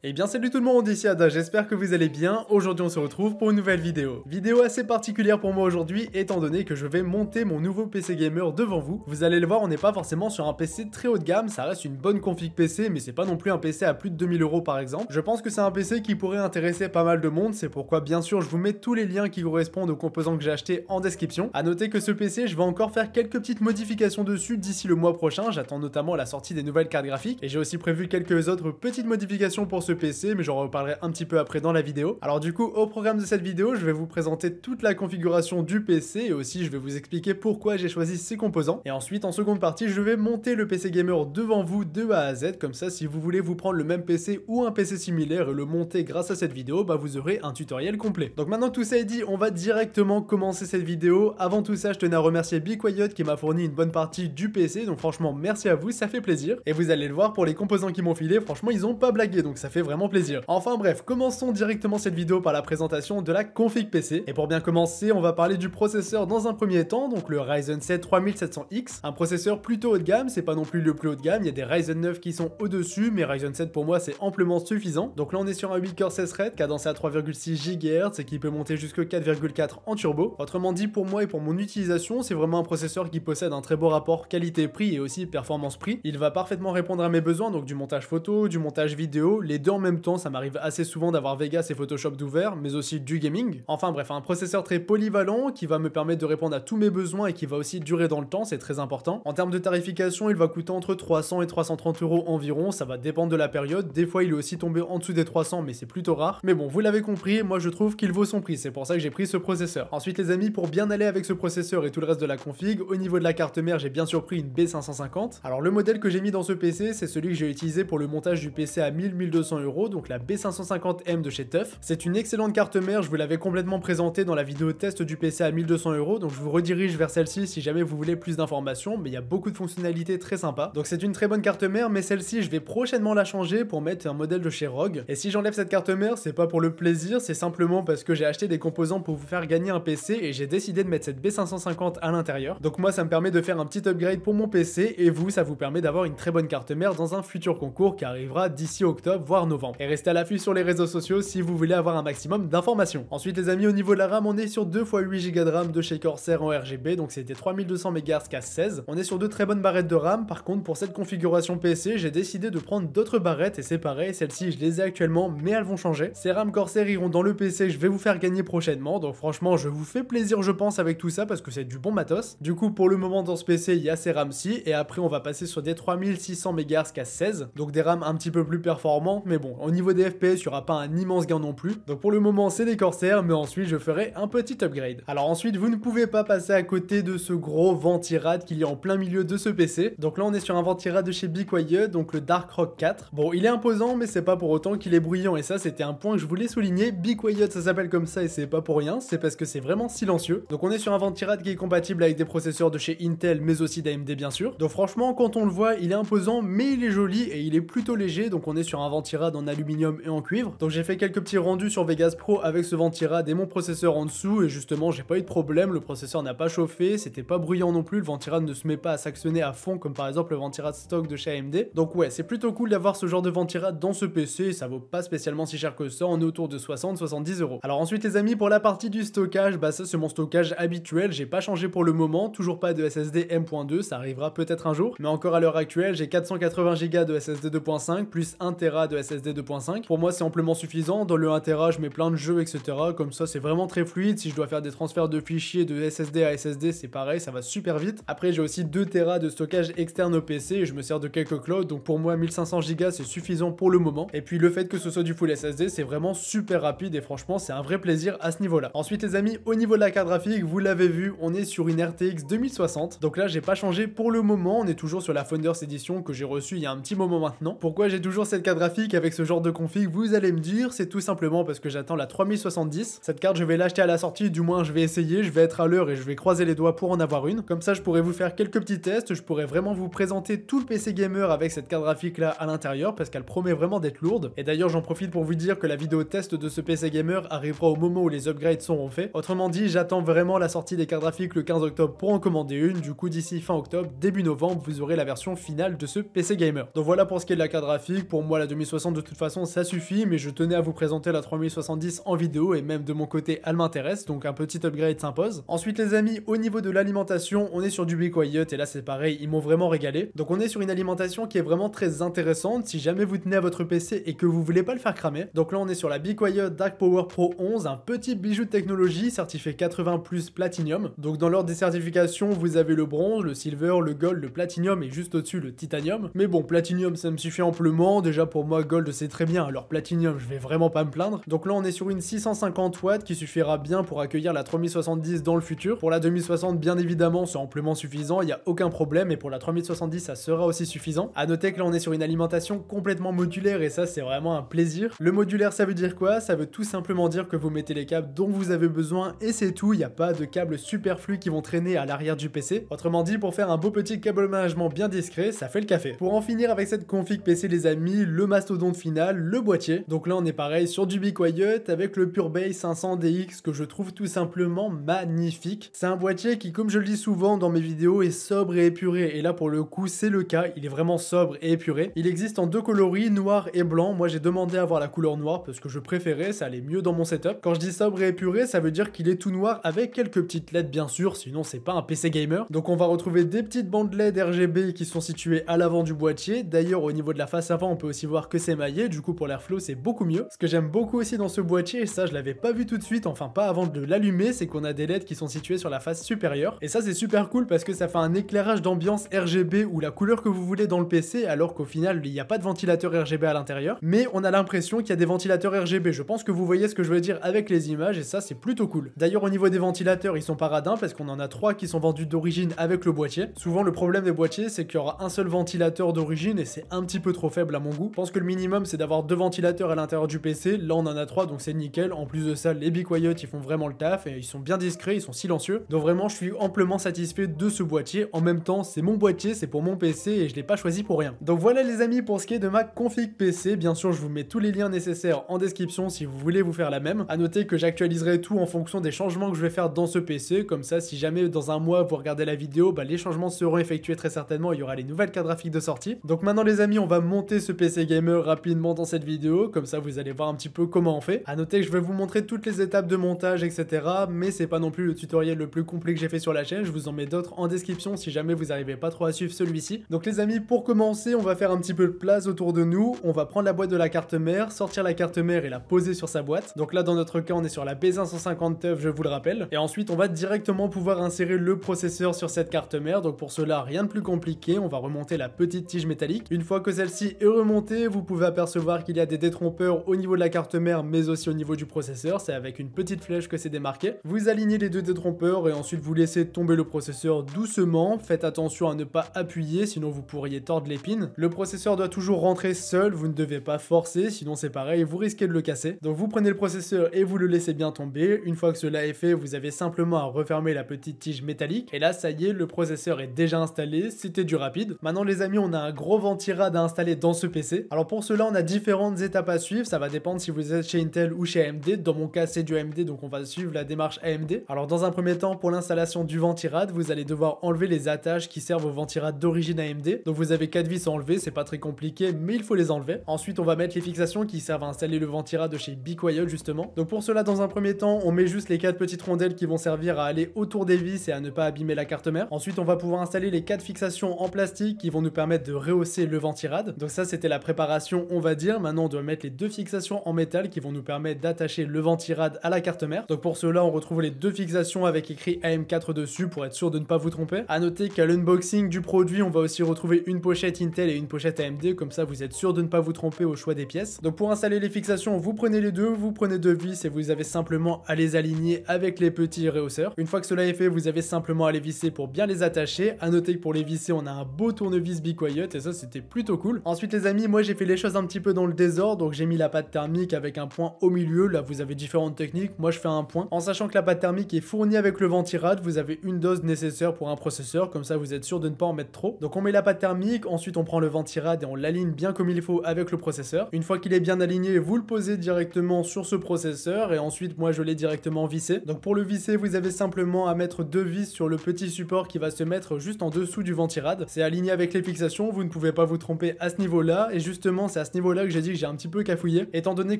Eh bien salut tout le monde, ici Ada, j'espère que vous allez bien. Aujourd'hui on se retrouve pour une nouvelle vidéo. Vidéo assez particulière pour moi aujourd'hui étant donné que je vais monter mon nouveau PC gamer devant vous. Vous allez le voir, on n'est pas forcément sur un PC très haut de gamme, ça reste une bonne config PC mais c'est pas non plus un PC à plus de 2000 € par exemple. Je pense que c'est un PC qui pourrait intéresser pas mal de monde, c'est pourquoi bien sûr je vous mets tous les liens qui correspondent aux composants que j'ai achetés en description. A noter que ce PC je vais encore faire quelques petites modifications dessus d'ici le mois prochain, j'attends notamment la sortie des nouvelles cartes graphiques et j'ai aussi prévu quelques autres petites modifications pour ce PC mais j'en reparlerai un petit peu après dans la vidéo. Alors du coup au programme de cette vidéo je vais vous présenter toute la configuration du PC et aussi je vais vous expliquer pourquoi j'ai choisi ces composants et ensuite en seconde partie je vais monter le PC gamer devant vous de A à Z, comme ça si vous voulez vous prendre le même PC ou un PC similaire et le monter grâce à cette vidéo, bah vous aurez un tutoriel complet. Donc maintenant que tout ça est dit, on va directement commencer cette vidéo. Avant tout ça je tenais à remercier Be Quiet qui m'a fourni une bonne partie du PC, donc franchement merci à vous, ça fait plaisir. Et vous allez le voir pour les composants qu'ils m'ont filé, franchement ils ont pas blagué donc ça fait vraiment plaisir. Enfin bref, commençons directement cette vidéo par la présentation de la config PC. Et pour bien commencer, on va parler du processeur dans un premier temps, donc le Ryzen 7 3700X, un processeur plutôt haut de gamme, c'est pas non plus le plus haut de gamme, il y a des Ryzen 9 qui sont au-dessus, mais Ryzen 7 pour moi c'est amplement suffisant. Donc là on est sur un 8 core 16 threads, cadencé à 3,6 GHz et qui peut monter jusqu'à 4,4 en turbo. Autrement dit, pour moi et pour mon utilisation, c'est vraiment un processeur qui possède un très beau rapport qualité-prix et aussi performance-prix. Il va parfaitement répondre à mes besoins, donc du montage photo, du montage vidéo, les deux en même temps, ça m'arrive assez souvent d'avoir Vegas et Photoshop d'ouvert, mais aussi du gaming. Enfin bref, un processeur très polyvalent qui va me permettre de répondre à tous mes besoins et qui va aussi durer dans le temps, c'est très important. En termes de tarification, il va coûter entre 300 et 330 € environ, ça va dépendre de la période. Des fois, il est aussi tombé en dessous des 300, mais c'est plutôt rare. Mais bon, vous l'avez compris, moi je trouve qu'il vaut son prix, c'est pour ça que j'ai pris ce processeur. Ensuite les amis, pour bien aller avec ce processeur et tout le reste de la config, au niveau de la carte mère, j'ai bien sûr pris une B550. Alors le modèle que j'ai mis dans ce PC, c'est celui que j'ai utilisé pour le montage du PC à 1000-1200 €, donc la B550M de chez TUF. C'est une excellente carte mère, je vous l'avais complètement présentée dans la vidéo test du PC à 1200 €, donc je vous redirige vers celle-ci si jamais vous voulez plus d'informations, mais il y a beaucoup de fonctionnalités très sympas. Donc c'est une très bonne carte mère, mais celle-ci je vais prochainement la changer pour mettre un modèle de chez ROG. Et si j'enlève cette carte mère, c'est pas pour le plaisir, c'est simplement parce que j'ai acheté des composants pour vous faire gagner un PC et j'ai décidé de mettre cette B550 à l'intérieur. Donc moi ça me permet de faire un petit upgrade pour mon PC et vous ça vous permet d'avoir une très bonne carte mère dans un futur concours qui arrivera d'ici octobre voire novembre. Et restez à l'affût sur les réseaux sociaux si vous voulez avoir un maximum d'informations. Ensuite les amis, au niveau de la RAM, on est sur 2 x 8 Go de RAM de chez Corsair en RGB, donc c'était 3200 MHz casse 16. On est sur de très bonnes barrettes de RAM. Par contre pour cette configuration PC, j'ai décidé de prendre d'autres barrettes et c'est pareil, celles-ci je les ai actuellement mais elles vont changer. Ces RAM Corsair iront dans le PC que je vais vous faire gagner prochainement, donc franchement je vous fais plaisir je pense avec tout ça parce que c'est du bon matos. Du coup pour le moment dans ce PC il y a ces RAM-ci et après on va passer sur des 3600 MHz casse 16, donc des RAM un petit peu plus performantes, mais bon au niveau des FPS il n'y aura pas un immense gain non plus. Donc pour le moment c'est des Corsair, mais ensuite je ferai un petit upgrade. Alors ensuite vous ne pouvez pas passer à côté de ce gros ventirad qu'il y a en plein milieu de ce PC. Donc là on est sur un ventirad de chez Be Quiet, donc le Dark Rock 4. Bon il est imposant mais c'est pas pour autant qu'il est bruyant et ça c'était un point que je voulais souligner. Be Quiet ça s'appelle comme ça et c'est pas pour rien, c'est parce que c'est vraiment silencieux. Donc on est sur un ventirad qui est compatible avec des processeurs de chez Intel mais aussi d'AMD bien sûr. Donc franchement quand on le voit il est imposant mais il est joli et il est plutôt léger, donc on est sur un ventirad en aluminium et en cuivre. Donc j'ai fait quelques petits rendus sur Vegas Pro avec ce ventirad et mon processeur en dessous et justement j'ai pas eu de problème, le processeur n'a pas chauffé, c'était pas bruyant non plus, le ventirad ne se met pas à s'actionner à fond comme par exemple le ventirad stock de chez AMD. Donc ouais c'est plutôt cool d'avoir ce genre de ventirad dans ce PC et ça vaut pas spécialement si cher que ça, on est autour de 60-70 €. Alors ensuite les amis pour la partie du stockage, bah ça c'est mon stockage habituel, j'ai pas changé pour le moment, toujours pas de SSD M.2, ça arrivera peut-être un jour, mais encore à l'heure actuelle j'ai 480 Go de SSD 2.5 plus 1 Tera de SSD 2.5. Pour moi c'est amplement suffisant, dans le 1 Tera je mets plein de jeux etc, comme ça c'est vraiment très fluide, si je dois faire des transferts de fichiers de SSD à SSD c'est pareil, ça va super vite. Après j'ai aussi 2 Tera de stockage externe au PC et je me sers de quelques clouds, donc pour moi 1500 Go c'est suffisant pour le moment. Et puis le fait que ce soit du full SSD c'est vraiment super rapide et franchement c'est un vrai plaisir à ce niveau là. Ensuite les amis, au niveau de la carte graphique, vous l'avez vu, on est sur une RTX 2060, donc là j'ai pas changé pour le moment, on est toujours sur la Founders Edition que j'ai reçue il y a un petit moment maintenant. Pourquoi j'ai toujours cette carte graphique avec ce genre de config, vous allez me dire, c'est tout simplement parce que j'attends la 3070. Cette carte je vais l'acheter à la sortie, du moins je vais essayer, je vais être à l'heure et je vais croiser les doigts pour en avoir une. Comme ça je pourrais vous faire quelques petits tests, je pourrais vraiment vous présenter tout le PC gamer avec cette carte graphique là à l'intérieur parce qu'elle promet vraiment d'être lourde. Et d'ailleurs j'en profite pour vous dire que la vidéo test de ce PC gamer arrivera au moment où les upgrades seront faits. Autrement dit, j'attends vraiment la sortie des cartes graphiques le 15 octobre pour en commander une, du coup d'ici fin octobre, début novembre, vous aurez la version finale de ce PC gamer. Donc voilà pour ce qui est de la carte graphique, pour moi la 2060 de toute façon ça suffit, mais je tenais à vous présenter la 3070 en vidéo et même de mon côté elle m'intéresse, donc un petit upgrade s'impose. Ensuite les amis, au niveau de l'alimentation, on est sur du Be Quiet et là c'est pareil, ils m'ont vraiment régalé. Donc on est sur une alimentation qui est vraiment très intéressante si jamais vous tenez à votre PC et que vous voulez pas le faire cramer. Donc là on est sur la Be Quiet Dark Power Pro 11, un petit bijou de technologie certifié 80 plus Platinum. Donc dans l'ordre des certifications, vous avez le bronze, le silver, le gold, le platinum et juste au-dessus le titanium. Mais bon, platinum ça me suffit amplement, déjà pour moi gold c'est très bien, alors platinum je vais vraiment pas me plaindre. Donc là on est sur une 650 watts qui suffira bien pour accueillir la 3070 dans le futur. Pour la 2060 bien évidemment c'est amplement suffisant, il n'y a aucun problème, et pour la 3070 ça sera aussi suffisant. A noter que là on est sur une alimentation complètement modulaire et ça c'est vraiment un plaisir. Le modulaire ça veut dire quoi? Ça veut tout simplement dire que vous mettez les câbles dont vous avez besoin et c'est tout, il n'y a pas de câbles superflus qui vont traîner à l'arrière du PC. Autrement dit, pour faire un beau petit câble management bien discret, ça fait le café. Pour en finir avec cette config PC les amis, le mastodonte final, le boîtier. Donc là on est pareil sur du Be Quiet avec le PureBase 500 DX que je trouve tout simplement magnifique. C'est un boîtier qui, comme je le dis souvent dans mes vidéos, est sobre et épuré, et là pour le coup c'est le cas, il est vraiment sobre et épuré. Il existe en deux coloris, noir et blanc. Moi j'ai demandé à avoir la couleur noire parce que je préférais, ça allait mieux dans mon setup. Quand je dis sobre et épuré, ça veut dire qu'il est tout noir avec quelques petites LED bien sûr, sinon c'est pas un PC gamer. Donc on va retrouver des petites bandes LED RGB qui sont situées à l'avant du boîtier. D'ailleurs au niveau de la face avant on peut aussi voir que c'est maillé, du coup pour l'airflow c'est beaucoup mieux. Ce que j'aime beaucoup aussi dans ce boîtier, et ça je l'avais pas vu tout de suite, enfin pas avant de l'allumer, c'est qu'on a des LED qui sont situés sur la face supérieure. Et ça c'est super cool parce que ça fait un éclairage d'ambiance RGB ou la couleur que vous voulez dans le PC, alors qu'au final il n'y a pas de ventilateur RGB à l'intérieur, mais on a l'impression qu'il y a des ventilateurs RGB. Je pense que vous voyez ce que je veux dire avec les images et ça c'est plutôt cool. D'ailleurs au niveau des ventilateurs ils sont pas radins parce qu'on en a 3 qui sont vendus d'origine avec le boîtier. Souvent le problème des boîtiers c'est qu'il y aura un seul ventilateur d'origine et c'est un petit peu trop faible à mon goût. Je pense que le minimum c'est d'avoir 2 ventilateurs à l'intérieur du PC, là on en a 3 donc c'est nickel. En plus de ça les Be Quiet ils font vraiment le taf et ils sont bien discrets, ils sont silencieux. Donc vraiment je suis amplement satisfait de ce boîtier. En même temps c'est mon boîtier, c'est pour mon PC et je l'ai pas choisi pour rien. Donc voilà les amis pour ce qui est de ma config PC. Bien sûr je vous mets tous les liens nécessaires en description si vous voulez vous faire la même. A noter que j'actualiserai tout en fonction des changements que je vais faire dans ce PC, comme ça si jamais dans un mois vous regardez la vidéo, bah, les changements seront effectués très certainement, il y aura les nouvelles cartes graphiques de sortie. Donc maintenant les amis on va monter ce PC gamer rapidement dans cette vidéo, comme ça vous allez voir un petit peu comment on fait. A noter que je vais vous montrer toutes les étapes de montage etc, mais c'est pas non plus le tutoriel le plus complet que j'ai fait sur la chaîne, je vous en mets d'autres en description si jamais vous n'arrivez pas trop à suivre celui-ci. Donc les amis pour commencer on va faire un petit peu de place autour de nous, on va prendre la boîte de la carte mère, sortir la carte mère et la poser sur sa boîte. Donc là dans notre cas on est sur la B550 TUF je vous le rappelle, et ensuite on va directement pouvoir insérer le processeur sur cette carte mère. Donc pour cela rien de plus compliqué, on va remonter la petite tige métallique. Une fois que celle-ci est remontée, vous pouvez apercevoir qu'il y a des détrompeurs au niveau de la carte mère mais aussi au niveau du processeur, c'est avec une petite flèche que c'est démarqué. Vous alignez les deux détrompeurs et ensuite vous laissez tomber le processeur doucement, faites attention à ne pas appuyer sinon vous pourriez tordre l'épine. Le processeur doit toujours rentrer seul, vous ne devez pas forcer sinon c'est pareil, vous risquez de le casser. Donc vous prenez le processeur et vous le laissez bien tomber. Une fois que cela est fait, vous avez simplement à refermer la petite tige métallique et là ça y est, le processeur est déjà installé, c'était du rapide. Maintenant les amis on a un gros ventirad à installer dans ce PC. Alors pour cela on a différentes étapes à suivre, ça va dépendre si vous êtes chez Intel ou chez AMD. Dans mon cas c'est du AMD donc on va suivre la démarche AMD. Alors dans un premier temps pour l'installation du ventirad, vous allez devoir enlever les attaches qui servent au ventirad d'origine AMD. Donc vous avez 4 vis à enlever, c'est pas très compliqué mais il faut les enlever. Ensuite on va mettre les fixations qui servent à installer le ventirad de chez Be Quiet justement. Donc pour cela dans un premier temps on met juste les 4 petites rondelles qui vont servir à aller autour des vis et à ne pas abîmer la carte mère. Ensuite on va pouvoir installer les 4 fixations en plastique qui vont nous permettre de rehausser le ventirad. Donc ça c'était la préparation on va dire. Maintenant on doit mettre les 2 fixations en métal qui vont nous permettre d'attacher le ventirad à la carte mère. Donc pour cela on retrouve les 2 fixations avec écrit AM4 dessus pour être sûr de ne pas vous tromper. A noter qu'à l'unboxing du produit on va aussi retrouver une pochette Intel et une pochette AMD, comme ça vous êtes sûr de ne pas vous tromper au choix des pièces. Donc pour installer les fixations vous prenez les deux, vous prenez 2 vis et vous avez simplement à les aligner avec les petits réhausseurs. Une fois que cela est fait vous avez simplement à les visser pour bien les attacher. A noter que pour les visser on a un beau tournevis Be Quiet et ça c'était plutôt cool. Ensuite les amis moi j'ai fait les choses un petit peu dans le désordre, donc j'ai mis la pâte thermique avec un point au milieu. Là vous avez différentes techniques, moi je fais un point. En sachant que la pâte thermique est fournie avec le ventirad, vous avez une dose nécessaire pour un processeur, comme ça vous êtes sûr de ne pas en mettre trop. Donc on met la pâte thermique, ensuite on prend le ventirad et on l'aligne bien comme il faut avec le processeur. Une fois qu'il est bien aligné, vous le posez directement sur ce processeur et ensuite moi je l'ai directement vissé. Donc pour le visser vous avez simplement à mettre 2 vis sur le petit support qui va se mettre juste en dessous du ventirad. C'est aligné avec les fixations, vous ne pouvez pas vous tromper à ce niveau là et justement c'est à à ce niveau-là que j'ai dit que j'ai un petit peu cafouillé, étant donné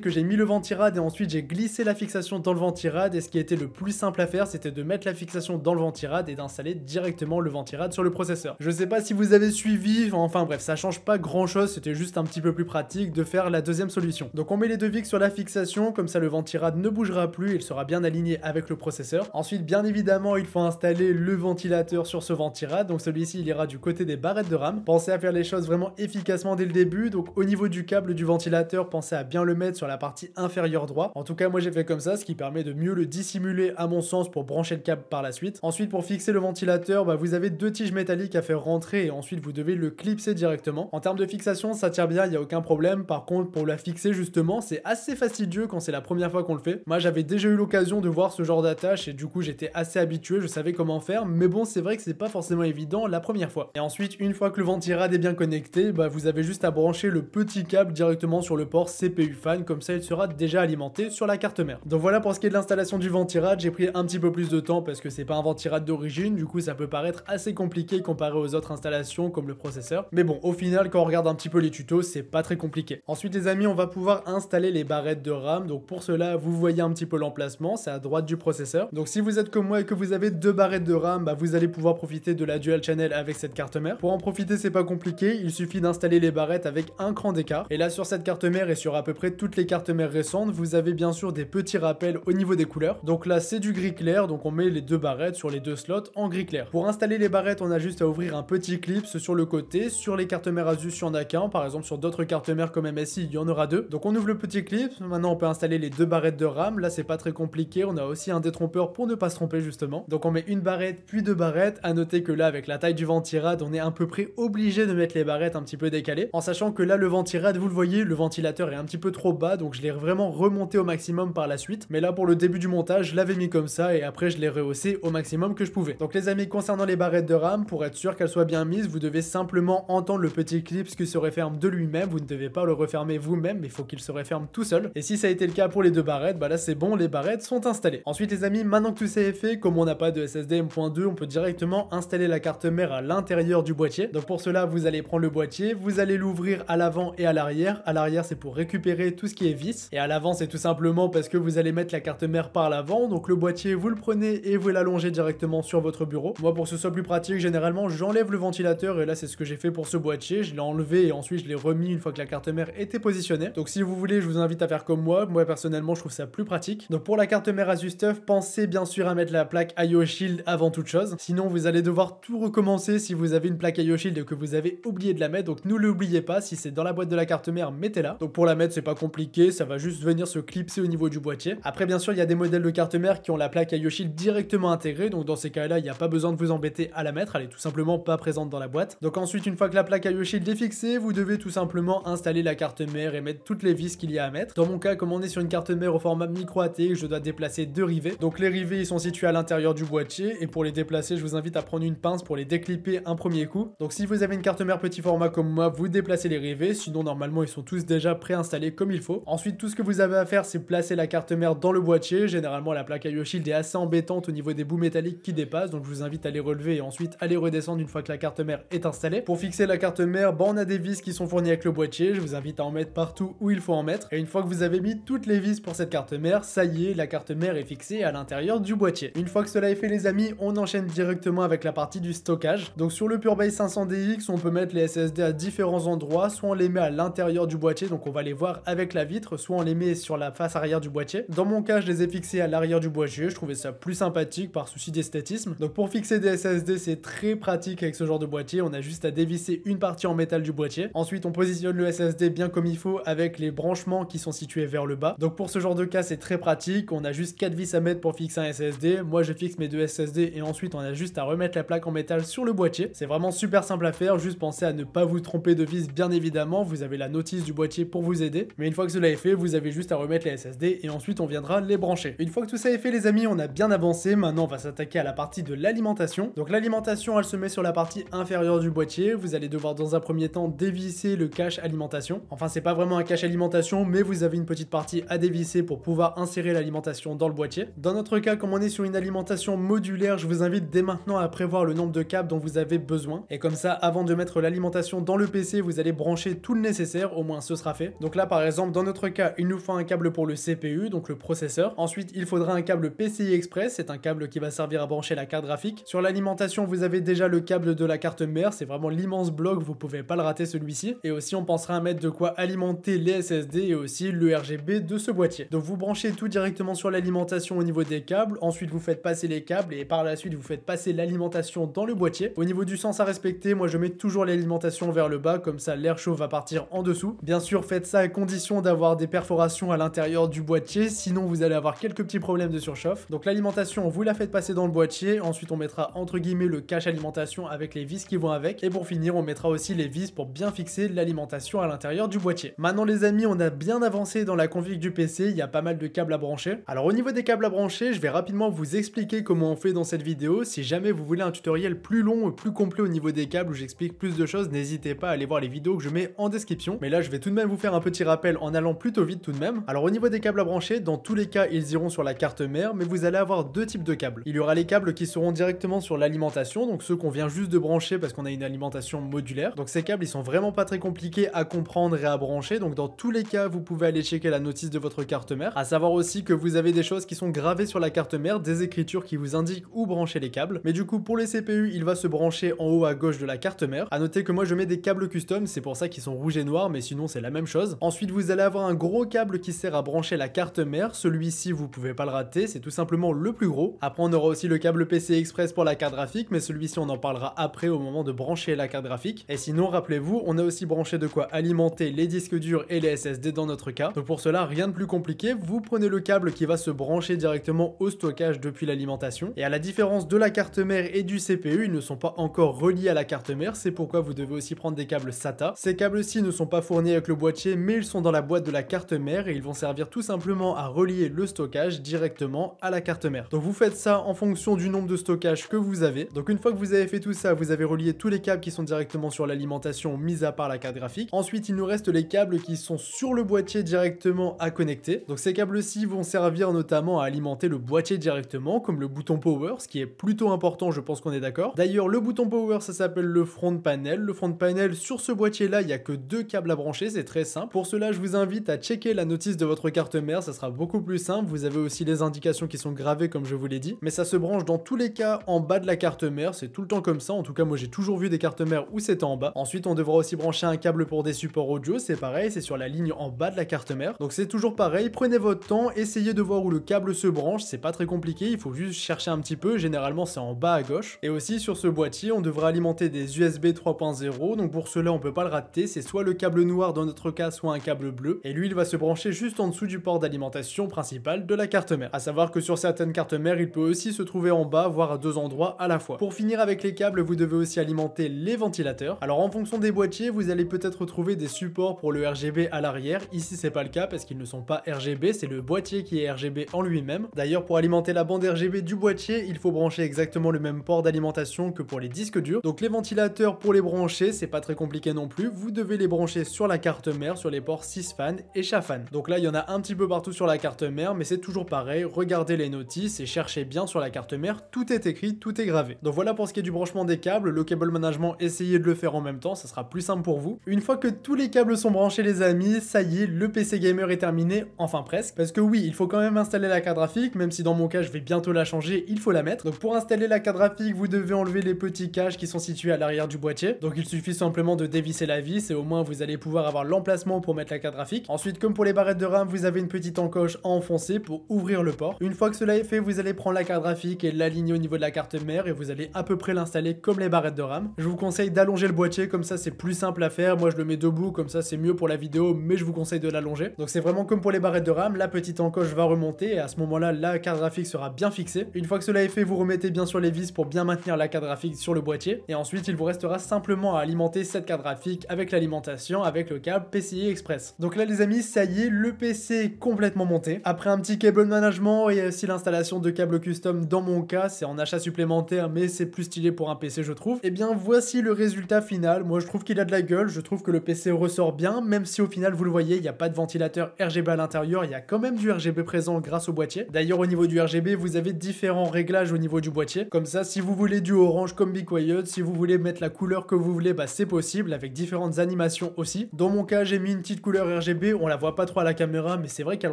que j'ai mis le ventirad et ensuite j'ai glissé la fixation dans le ventirad, et ce qui était le plus simple à faire, c'était de mettre la fixation dans le ventirad et d'installer directement le ventirad sur le processeur. Je sais pas si vous avez suivi, enfin bref, ça change pas grand chose, c'était juste un petit peu plus pratique de faire la deuxième solution. Donc on met les deux VIC sur la fixation, comme ça le ventirad ne bougera plus, il sera bien aligné avec le processeur. Ensuite, bien évidemment, il faut installer le ventilateur sur ce ventirad, donc celui-ci il ira du côté des barrettes de RAM. Pensez à faire les choses vraiment efficacement dès le début, donc au niveau du câble du ventilateur, pensez à bien le mettre sur la partie inférieure droite. En tout cas, moi j'ai fait comme ça, ce qui permet de mieux le dissimuler à mon sens pour brancher le câble par la suite. Ensuite, pour fixer le ventilateur, vous avez deux tiges métalliques à faire rentrer et ensuite vous devez le clipser directement. En termes de fixation, ça tient bien, il n'y a aucun problème. Par contre, pour la fixer justement, c'est assez fastidieux quand c'est la première fois qu'on le fait. Moi j'avais déjà eu l'occasion de voir ce genre d'attache et du coup j'étais assez habitué, je savais comment faire, mais bon, c'est vrai que c'est pas forcément évident la première fois. Et ensuite, une fois que le ventirad est bien connecté, vous avez juste à brancher le petit câble directement sur le port CPU fan, comme ça il sera déjà alimenté sur la carte mère. Donc voilà pour ce qui est de l'installation du ventirad, j'ai pris un petit peu plus de temps parce que c'est pas un ventirad d'origine, du coup ça peut paraître assez compliqué comparé aux autres installations comme le processeur, mais bon, au final quand on regarde un petit peu les tutos, c'est pas très compliqué. Ensuite les amis, on va pouvoir installer les barrettes de RAM, donc pour cela vous voyez un petit peu l'emplacement, c'est à droite du processeur. Donc si vous êtes comme moi et que vous avez deux barrettes de RAM, vous allez pouvoir profiter de la dual channel avec cette carte mère. Pour en profiter, c'est pas compliqué, il suffit d'installer les barrettes avec un cran d'écart. Et là sur cette carte mère et sur à peu près toutes les cartes mères récentes, vous avez bien sûr des petits rappels au niveau des couleurs. Donc là c'est du gris clair, donc on met les deux barrettes sur les deux slots en gris clair. Pour installer les barrettes, on a juste à ouvrir un petit clip sur le côté. Sur les cartes mères Asus, il y en a qu'un, par exemple sur d'autres cartes mères comme MSI, il y en aura deux. Donc on ouvre le petit clip, maintenant on peut installer les deux barrettes de RAM. Là c'est pas très compliqué, on a aussi un détrompeur pour ne pas se tromper justement. Donc on met une barrette puis deux barrettes. À noter que là avec la taille du ventirad, on est à peu près obligé de mettre les barrettes un petit peu décalées, en sachant que là le ventirad, vous le voyez, le ventilateur est un petit peu trop bas, donc je l'ai vraiment remonté au maximum par la suite. Mais là pour le début du montage, je l'avais mis comme ça et après je l'ai rehaussé au maximum que je pouvais. Donc les amis, concernant les barrettes de RAM, pour être sûr qu'elles soient bien mises, vous devez simplement entendre le petit clip qui se referme de lui-même. Vous ne devez pas le refermer vous-même, mais il faut qu'il se referme tout seul. Et si ça a été le cas pour les deux barrettes, là c'est bon, les barrettes sont installées. Ensuite les amis, maintenant que tout ça est fait, comme on n'a pas de SSD M.2, on peut directement installer la carte mère à l'intérieur du boîtier. Donc pour cela, vous allez prendre le boîtier, vous allez l'ouvrir à l'avant et à l'arrière. À l'arrière, c'est pour récupérer tout ce qui est vis, et à l'avant, c'est tout simplement parce que vous allez mettre la carte mère par l'avant. Donc le boîtier, vous le prenez et vous l'allongez directement sur votre bureau. Moi, pour que ce soit plus pratique, généralement, j'enlève le ventilateur, et là, c'est ce que j'ai fait pour ce boîtier. Je l'ai enlevé et ensuite, je l'ai remis une fois que la carte mère était positionnée. Donc si vous voulez, je vous invite à faire comme moi. Moi, personnellement, je trouve ça plus pratique. Donc pour la carte mère Asus TUF, pensez bien sûr à mettre la plaque IO Shield avant toute chose. Sinon, vous allez devoir tout recommencer si vous avez une plaque IO Shield et que vous avez oublié de la mettre. Donc ne l'oubliez pas, si c'est dans la boîte de la carte mère, mettez-la. Donc pour la mettre, c'est pas compliqué, ça va juste venir se clipser au niveau du boîtier. Après, bien sûr, il y a des modèles de carte mère qui ont la plaque IO Shield directement intégrée. Donc dans ces cas-là, il n'y a pas besoin de vous embêter à la mettre, elle est tout simplement pas présente dans la boîte. Donc ensuite, une fois que la plaque IO Shield est fixée, vous devez tout simplement installer la carte mère et mettre toutes les vis qu'il y a à mettre. Dans mon cas, comme on est sur une carte mère au format micro ATX, je dois déplacer deux rivets. Donc les rivets, ils sont situés à l'intérieur du boîtier, et pour les déplacer, je vous invite à prendre une pince pour les déclipper un premier coup. Donc si vous avez une carte mère petit format comme moi, vous déplacez les rivets, sinon normalement ils sont tous déjà préinstallés comme il faut. Ensuite, tout ce que vous avez à faire, c'est placer la carte mère dans le boîtier. Généralement, la plaque IO Shield est assez embêtante au niveau des bouts métalliques qui dépassent, donc je vous invite à les relever et ensuite à les redescendre une fois que la carte mère est installée. Pour fixer la carte mère, on a des vis qui sont fournies avec le boîtier, je vous invite à en mettre partout où il faut en mettre. Et une fois que vous avez mis toutes les vis pour cette carte mère, ça y est, la carte mère est fixée à l'intérieur du boîtier. Une fois que cela est fait les amis, on enchaîne directement avec la partie du stockage. Donc sur le PureBase 500DX, on peut mettre les SSD à différents endroits, soit on les met à l'intérieur du boîtier, donc on va les voir avec la vitre, soit on les met sur la face arrière du boîtier. Dans mon cas, je les ai fixés à l'arrière du boîtier, je trouvais ça plus sympathique par souci d'esthétisme. Donc pour fixer des SSD, c'est très pratique avec ce genre de boîtier, on a juste à dévisser une partie en métal du boîtier. Ensuite, on positionne le SSD bien comme il faut avec les branchements qui sont situés vers le bas. Donc pour ce genre de cas, c'est très pratique, on a juste 4 vis à mettre pour fixer un SSD. Moi, je fixe mes deux SSD et ensuite on a juste à remettre la plaque en métal sur le boîtier. C'est vraiment super simple à faire, juste pensez à ne pas vous tromper de vis bien évidemment, vous avez la notice du boîtier pour vous aider. Mais une fois que cela est fait, vous avez juste à remettre les SSD et ensuite on viendra les brancher. Une fois que tout ça est fait les amis, on a bien avancé, maintenant on va s'attaquer à la partie de l'alimentation. Donc l'alimentation, elle se met sur la partie inférieure du boîtier, vous allez devoir dans un premier temps dévisser le cache alimentation. Enfin, c'est pas vraiment un cache alimentation, mais vous avez une petite partie à dévisser pour pouvoir insérer l'alimentation dans le boîtier. Dans notre cas, comme on est sur une alimentation modulaire, je vous invite dès maintenant à prévoir le nombre de câbles dont vous avez besoin. Et comme ça, avant de mettre l'alimentation dans le PC, vous allez brancher tout le nécessaire, au moins ce sera fait. Donc là par exemple dans notre cas il nous faut un câble pour le CPU, donc le processeur. Ensuite il faudra un câble PCI Express, c'est un câble qui va servir à brancher la carte graphique. Sur l'alimentation vous avez déjà le câble de la carte mère, c'est vraiment l'immense bloc, vous pouvez pas le rater celui-ci. Et aussi on pensera à mettre de quoi alimenter les SSD et aussi le RGB de ce boîtier. Donc vous branchez tout directement sur l'alimentation au niveau des câbles, ensuite vous faites passer les câbles et par la suite vous faites passer l'alimentation dans le boîtier. Au niveau du sens à respecter, moi je mets toujours l'alimentation vers le bas, comme ça l'air chaud va partir en dessous. Bien sûr faites ça à condition d'avoir des perforations à l'intérieur du boîtier, sinon vous allez avoir quelques petits problèmes de surchauffe. Donc l'alimentation vous la faites passer dans le boîtier, ensuite on mettra entre guillemets le cache alimentation avec les vis qui vont avec, et pour finir on mettra aussi les vis pour bien fixer l'alimentation à l'intérieur du boîtier. Maintenant les amis, on a bien avancé dans la config du PC, il y a pas mal de câbles à brancher. Alors au niveau des câbles à brancher, je vais rapidement vous expliquer comment on fait dans cette vidéo. Si jamais vous voulez un tutoriel plus long et plus complet au niveau des câbles où j'explique plus de choses, n'hésitez pas à aller voir les vidéos que je mets en description. Mais là je vais tout de même vous faire un petit rappel en allant plutôt vite tout de même. Alors au niveau des câbles à brancher, dans tous les cas ils iront sur la carte mère, mais vous allez avoir deux types de câbles. Il y aura les câbles qui seront directement sur l'alimentation, donc ceux qu'on vient juste de brancher parce qu'on a une alimentation modulaire. Donc ces câbles ils sont vraiment pas très compliqués à comprendre et à brancher, donc dans tous les cas vous pouvez aller checker la notice de votre carte mère. À savoir aussi que vous avez des choses qui sont gravées sur la carte mère, des écritures qui vous indiquent où brancher les câbles. Mais du coup pour les CPU il va se brancher en haut à gauche de la carte mère. À noter que moi je mets des câbles custom, c'est pour ça qu'ils sont rouges et noirs, mais sinon c'est la même chose. Ensuite vous allez avoir un gros câble qui sert à brancher la carte mère, celui-ci vous pouvez pas le rater, c'est tout simplement le plus gros. Après on aura aussi le câble PCI Express pour la carte graphique, mais celui-ci on en parlera après au moment de brancher la carte graphique. Et sinon rappelez-vous, on a aussi branché de quoi alimenter les disques durs et les SSD dans notre cas. Donc pour cela rien de plus compliqué, vous prenez le câble qui va se brancher directement au stockage depuis l'alimentation. Et à la différence de la carte mère et du CPU, ils ne sont pas encore reliés à la carte mère, c'est pourquoi vous devez aussi prendre des câbles SATA. Ces câbles-ci ne sont pas fournis avec le boîtier, mais ils sont dans la boîte de la carte mère et ils vont servir tout simplement à relier le stockage directement à la carte mère. Donc vous faites ça en fonction du nombre de stockage que vous avez. Donc une fois que vous avez fait tout ça, vous avez relié tous les câbles qui sont directement sur l'alimentation, mis à part la carte graphique. Ensuite, il nous reste les câbles qui sont sur le boîtier directement à connecter. Donc ces câbles-ci vont servir notamment à alimenter le boîtier directement, comme le bouton power, ce qui est plutôt important, je pense qu'on est d'accord. D'ailleurs, le bouton power, ça s'appelle le front panel. Le front panel, sur ce boîtier-là, il n'y a que deux câbles à brancher, c'est très simple. Pour cela, je vous invite à checker la notice de votre carte mère, ça sera beaucoup plus simple. Vous avez aussi les indications qui sont gravées, comme je vous l'ai dit. Mais ça se branche dans tous les cas en bas de la carte mère, c'est tout le temps comme ça. En tout cas, moi j'ai toujours vu des cartes mères où c'était en bas. Ensuite, on devra aussi brancher un câble pour des supports audio, c'est pareil, c'est sur la ligne en bas de la carte mère. Donc c'est toujours pareil, prenez votre temps, essayez de voir où le câble se branche, c'est pas très compliqué, il faut juste chercher un petit peu, généralement c'est en bas à gauche. Et aussi sur ce boîtier, on devra alimenter des USB 3.0, donc pour cela on peut pas le rater, c'est soit le câble noir dans notre cas, soit un câble bleu. Et lui il va se brancher juste en dessous du port d'alimentation principal de la carte mère. À savoir que sur certaines cartes mères, il peut aussi se trouver en bas, voire à deux endroits à la fois. Pour finir avec les câbles, vous devez aussi alimenter les ventilateurs. Alors en fonction des boîtiers, vous allez peut-être retrouver des supports pour le RGB à l'arrière. Ici c'est pas le cas parce qu'ils ne sont pas RGB, c'est le boîtier qui est RGB en lui-même. D'ailleurs pour alimenter la bande RGB du boîtier, il faut brancher exactement le même port d'alimentation que pour les disques durs. Donc les ventilateurs pour les brancher, c'est pas très compliqué non plus. Vous devez les brancher sur la carte mère, sur les ports sysfan et chafan. Donc là il y en a un petit peu partout sur la carte mère, mais c'est toujours pareil. Regardez les notices et cherchez bien sur la carte mère, tout est écrit, tout est gravé. Donc voilà pour ce qui est du branchement des câbles. Le cable management, essayez de le faire en même temps, ça sera plus simple pour vous. Une fois que tous les câbles sont branchés les amis, ça y est, le PC gamer est terminé, enfin presque. Parce que oui, il faut quand même installer la carte graphique, même si dans mon cas je vais bientôt la changer, il faut la mettre. Donc pour installer la carte graphique, vous devez enlever les petits caches qui sont situés à l'arrière du boîtier. Donc il suffit simplement de dévisser la vis et au moins vous allez pouvoir avoir l'emplacement pour mettre la carte graphique. Ensuite, comme pour les barrettes de RAM, vous avez une petite encoche à enfoncer pour ouvrir le port. Une fois que cela est fait, vous allez prendre la carte graphique et l'aligner au niveau de la carte mère et vous allez à peu près l'installer comme les barrettes de RAM. Je vous conseille d'allonger le boîtier, comme ça c'est plus simple à faire. Moi je le mets debout, comme ça c'est mieux pour la vidéo, mais je vous conseille de l'allonger. Donc c'est vraiment comme pour les barrettes de RAM, la petite encoche va remonter et à ce moment-là, la carte graphique sera bien fixée. Une fois que cela est fait, vous remettez bien sûr les vis pour bien maintenir la carte graphique sur le boîtier. Et ensuite, il vous restera simplement à alimenter cette carte graphique avec l'alimentation, avec le câble PCI Express. Donc là les amis, ça y est, le PC est complètement monté. Après un petit cable management et aussi l'installation de câbles custom dans mon cas, c'est en achat supplémentaire, mais c'est plus stylé pour un PC je trouve. Et bien voici le résultat final. Moi je trouve qu'il a de la gueule, je trouve que le PC ressort bien, même si au final vous le voyez, il n'y a pas de ventilateur RGB à l'intérieur, il y a quand même du RGB présent grâce au boîtier. D'ailleurs au niveau du RGB, vous avez différents réglages au niveau du boîtier. Comme ça, si vous voulez du orange comme Be Quiet, si vous voulez mettre la couleur que vous voulez, bah c'est possible avec différentes animations description aussi. Dans mon cas, j'ai mis une petite couleur RGB, on la voit pas trop à la caméra, mais c'est vrai qu'elle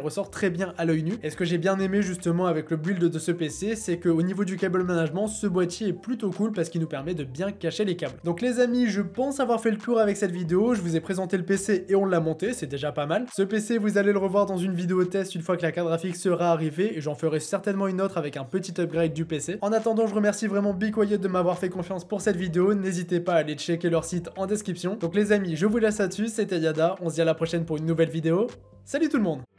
ressort très bien à l'œil nu. Et ce que j'ai bien aimé justement avec le build de ce PC, c'est qu'au niveau du câble management, ce boîtier est plutôt cool parce qu'il nous permet de bien cacher les câbles. Donc les amis, je pense avoir fait le tour avec cette vidéo. Je vous ai présenté le PC et on l'a monté, c'est déjà pas mal. Ce PC, vous allez le revoir dans une vidéo test une fois que la carte graphique sera arrivée et j'en ferai certainement une autre avec un petit upgrade du PC. En attendant, je remercie vraiment BigQuiet de m'avoir fait confiance pour cette vidéo. N'hésitez pas à aller checker leur site en description. Donc les amis, je vous laisse là-dessus, c'était Yada, on se dit à la prochaine pour une nouvelle vidéo. Salut tout le monde!